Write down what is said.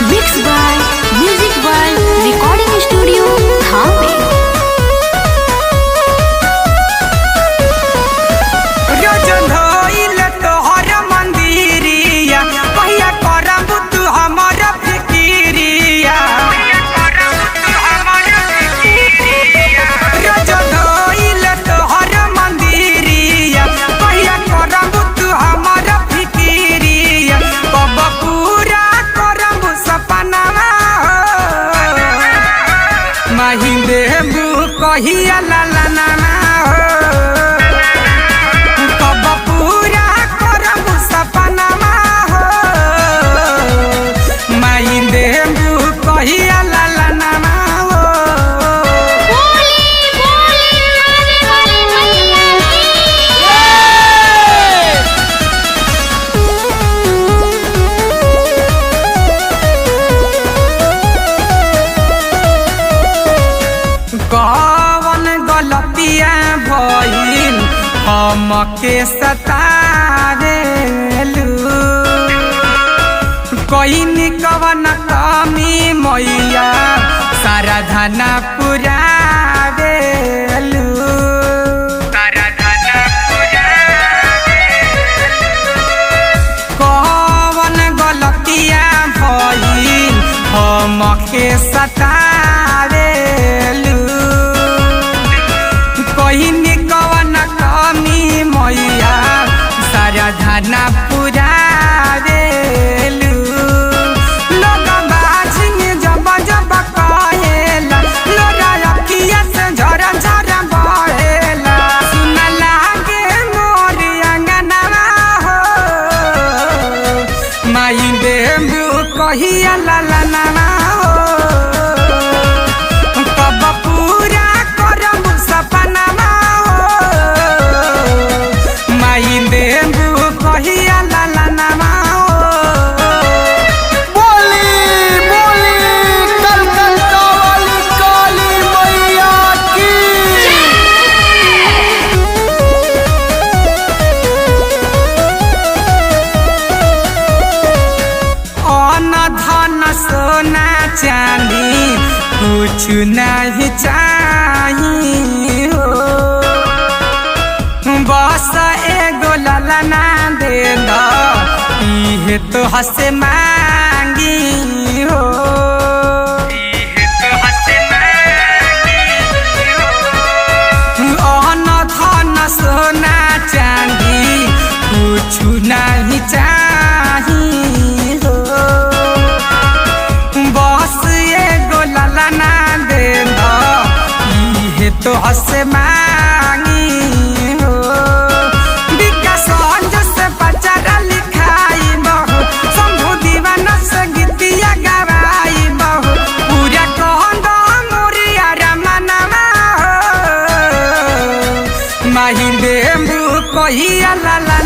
Mixed by Music World Recording Studio, Thane. कहिया लाला हो कब पूरा करब सपनामा हो माई देबू कहिया लाला हो कौन गलतिया भइल हमके सतावेलू कईनी कवन कमी मैया सारा धना पुरावेलू कौन गलतिया भइल हमके सतावेलू कहीनी कवन कमी मैया सारा धना पुरावेलू लोग बाझिन जब जब कहेला लोरा अखिया से झरा झरा बहेला सुन लागे मोर अंगनवा हो माई देबू कहिया लाला हो कब पूरा करब सपनामा कहिया लाला हो बोली बोली कलकत्ता वाली काली मैया की अन धन सोना चांदी कुछ नहीं चाहिए हो बस एगो ललना दे दो इहे तो हसे मांगी हो अन धन सोना चांदी कुछ नहीं चाहिए हो बस एगो ललना दे दो इहे तो हसे मांगी माही देबू कहिया लाला